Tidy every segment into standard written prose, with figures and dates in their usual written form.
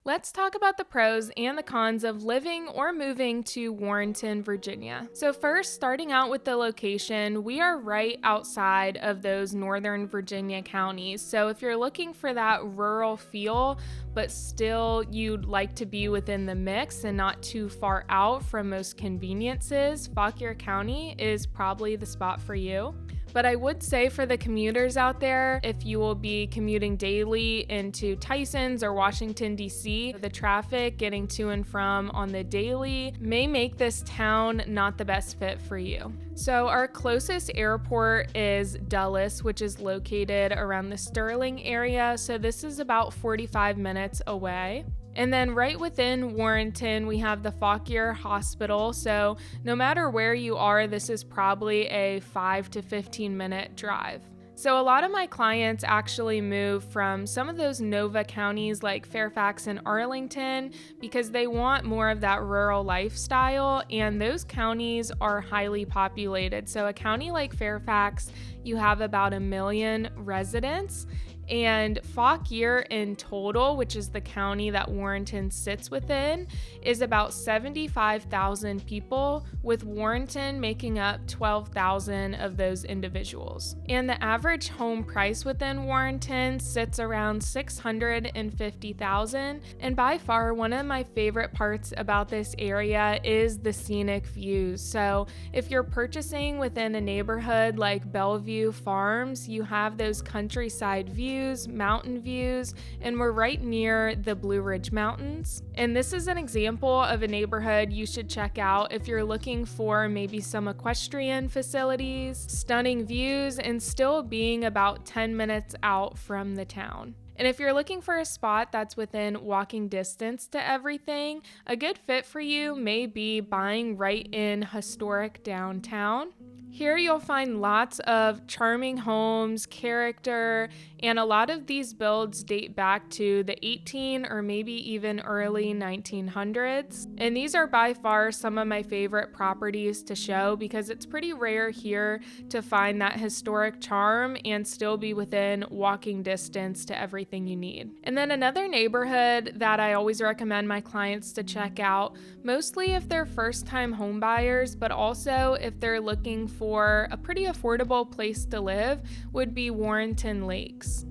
Let's talk about the pros and the cons of living or moving to Warrenton, Virginia. So first, starting out with the location, we are right outside of those northern Virginia counties. So if you're looking for that rural feel, but still you'd like to be within the mix and not too far out from most conveniences, Fauquier County is probably the spot for you. But I would say for the commuters out there, if you will be commuting daily into Tysons or Washington, D.C., the traffic getting to and from on the daily may make this town not the best fit for you. So our closest airport is Dulles, which is located around the Sterling area. So this is about 45 minutes away. And then right within Warrenton, we have the Fauquier Hospital. So no matter where you are, this is probably a 5 to 15 minute drive. So a lot of my clients actually move from some of those Nova counties like Fairfax and Arlington because they want more of that rural lifestyle, and those counties are highly populated. So a county like Fairfax, you have about 1 million residents. And Fauquier in total, which is the county that Warrenton sits within, is about 75,000 people, with Warrenton making up 12,000 of those individuals. And the average home price within Warrenton sits around $650,000. And by far, one of my favorite parts about this area is the scenic views. So if you're purchasing within a neighborhood like Bellevue Farms, you have those countryside views, mountain views, and we're right near the Blue Ridge Mountains. And this is an example of a neighborhood you should check out if you're looking for maybe some equestrian facilities, stunning views, and still being about 10 minutes out from the town. And if you're looking for a spot that's within walking distance to everything, a good fit for you may be buying right in historic downtown. Here you'll find lots of charming homes, character, and a lot of these builds date back to the 18 or maybe even early 1900s. And these are by far some of my favorite properties to show because it's pretty rare here to find that historic charm and still be within walking distance to everything you need. And then another neighborhood that I always recommend my clients to check out, mostly if they're first-time home buyers, but also if they're looking for a pretty affordable place to live, would be Warrenton Lakes.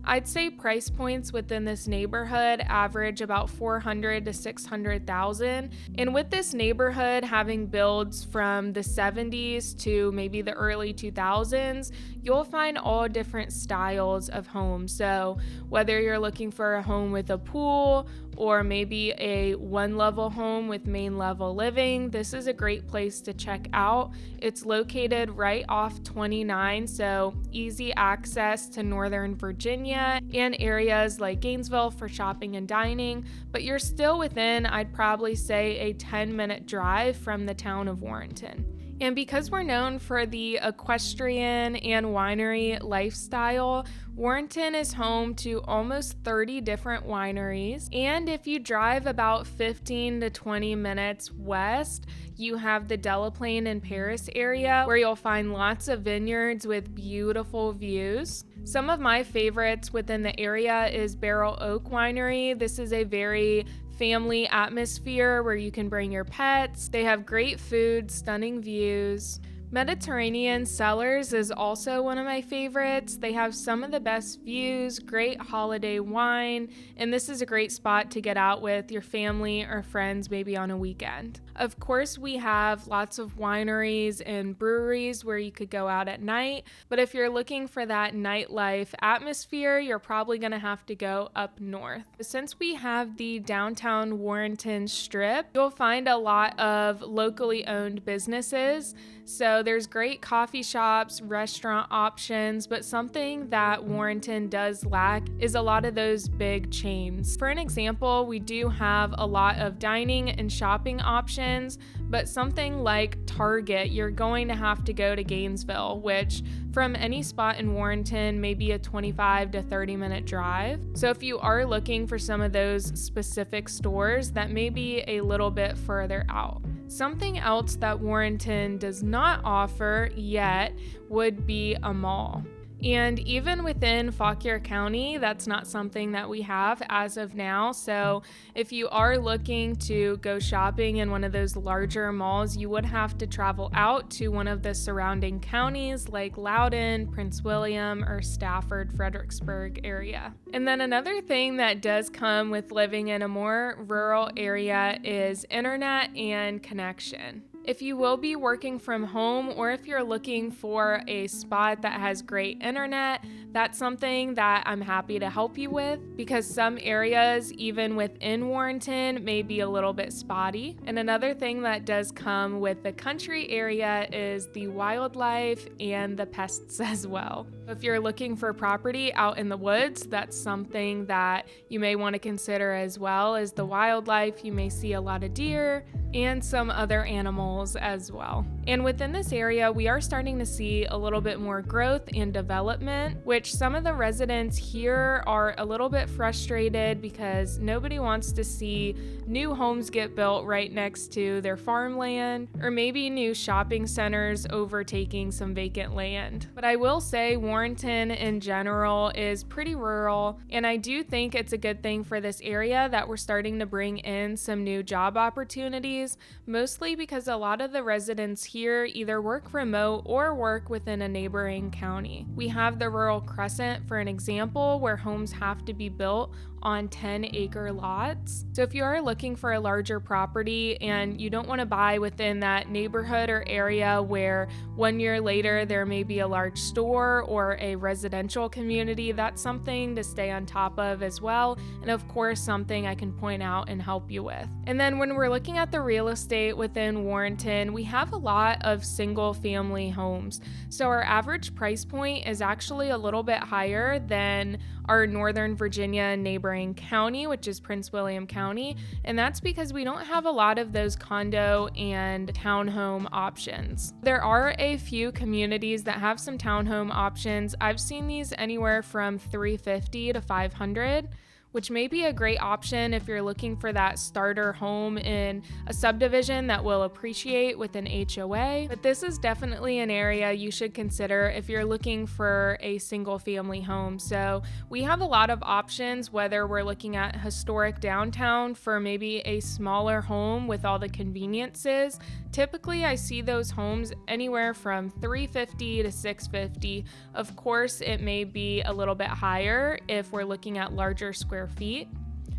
I'd say price points within this neighborhood average about $400,000 to $600,000. And with this neighborhood having builds from the 70s to maybe the early 2000s, you'll find all different styles of homes. So whether you're looking for a home with a pool or maybe a one-level home with main level living, this is a great place to check out. It's located right off 29, so easy access to Northern Virginia and areas like Gainesville for shopping and dining, but you're still within, I'd probably say, a 10-minute drive from the town of Warrenton. And because we're known for the equestrian and winery lifestyle, Warrenton is home to almost 30 different wineries. And if you drive about 15 to 20 minutes west, you have the Delaplane and Paris area where you'll find lots of vineyards with beautiful views. Some of my favorites within the area is Barrel Oak Winery. This is a very family atmosphere where you can bring your pets. They have great food, stunning views. Mediterranean Cellars is also one of my favorites. They have some of the best views, great holiday wine, and this is a great spot to get out with your family or friends maybe on a weekend. Of course, we have lots of wineries and breweries where you could go out at night, but if you're looking for that nightlife atmosphere, you're probably going to have to go up north. Since we have the downtown Warrenton Strip, you'll find a lot of locally owned businesses. So there's great coffee shops, restaurant options, but something that Warrenton does lack is a lot of those big chains. For an example, we do have a lot of dining and shopping options, but something like Target, you're going to have to go to Gainesville, which from any spot in Warrenton may be a 25 to 30 minute drive. So if you are looking for some of those specific stores, that may be a little bit further out. Something else that Warrenton does not offer yet would be a mall. And even within Fauquier County, that's not something that we have as of now. So if you are looking to go shopping in one of those larger malls, you would have to travel out to one of the surrounding counties like Loudoun, Prince William, or Stafford, Fredericksburg area. And then another thing that does come with living in a more rural area is internet and connection. If you will be working from home, or if you're looking for a spot that has great internet, that's something that I'm happy to help you with, because some areas, even within Warrenton, may be a little bit spotty. And another thing that does come with the country area is the wildlife and the pests as well. If you're looking for property out in the woods, that's something that you may want to consider as well as the wildlife. You may see a lot of deer and some other animals as well. And within this area, we are starting to see a little bit more growth and development, which some of the residents here are a little bit frustrated because nobody wants to see new homes get built right next to their farmland, or maybe new shopping centers overtaking some vacant land. But I will say Warrenton in general is pretty rural, and I do think it's a good thing for this area that we're starting to bring in some new job opportunities, mostly because a lot of the residents here either work remote or work within a neighboring county. We have the Rural Crescent, for an example, where homes have to be built on 10-acre lots. So if you are looking for a larger property and you don't want to buy within that neighborhood or area where 1 year later there may be a large store or a residential community, that's something to stay on top of as well. And of course, something I can point out and help you with. And then when we're looking at the real estate within Warrenton, we have a lot of single family homes. So our average price point is actually a little bit higher than our Northern Virginia neighboring county, which is Prince William County. And that's because we don't have a lot of those condo and townhome options. There are a few communities that have some townhome options. I've seen these anywhere from $350 to $500. Which may be a great option if you're looking for that starter home in a subdivision that will appreciate with an HOA. But this is definitely an area you should consider if you're looking for a single family home. So we have a lot of options, whether we're looking at historic downtown for maybe a smaller home with all the conveniences. Typically, I see those homes anywhere from $350 to $650. Of course, it may be a little bit higher if we're looking at larger square feet.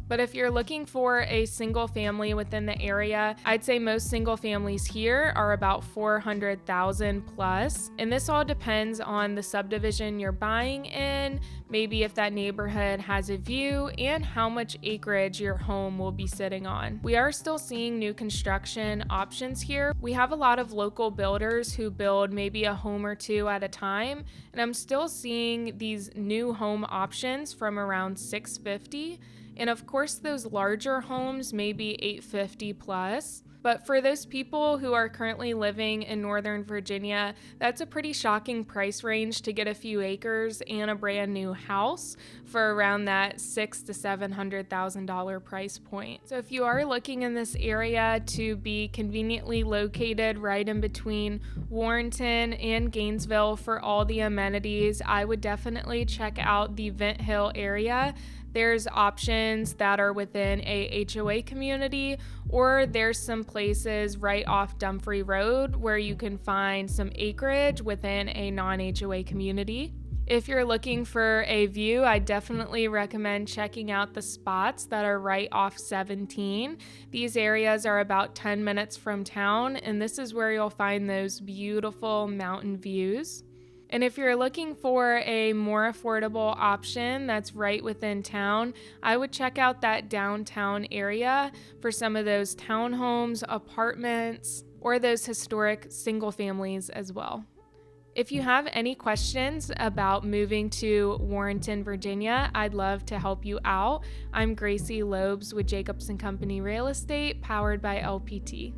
But if you're looking for a single family within the area, I'd say most single families here are about $400,000 plus. And this all depends on the subdivision you're buying in, maybe if that neighborhood has a view, and how much acreage your home will be sitting on. We are still seeing new construction options here. We have a lot of local builders who build maybe a home or two at a time, and I'm still seeing these new home options from around $650. And of course, those larger homes may be $850 plus. But for those people who are currently living in Northern Virginia, that's a pretty shocking price range to get a few acres and a brand new house for around that $600,000 to $700,000 price point. So if you are looking in this area to be conveniently located right in between Warrenton and Gainesville for all the amenities, I would definitely check out the Vint Hill area. There's options that are within a HOA community, or there's some places right off Dumfrey Road where you can find some acreage within a non-HOA community. If you're looking for a view, I definitely recommend checking out the spots that are right off 17. These areas are about 10 minutes from town, and this is where you'll find those beautiful mountain views. And if you're looking for a more affordable option that's right within town, I would check out that downtown area for some of those townhomes, apartments, or those historic single families as well. If you have any questions about moving to Warrenton, Virginia, I'd love to help you out. I'm Gracie Loebs with Jacobs & Company Real Estate, powered by LPT.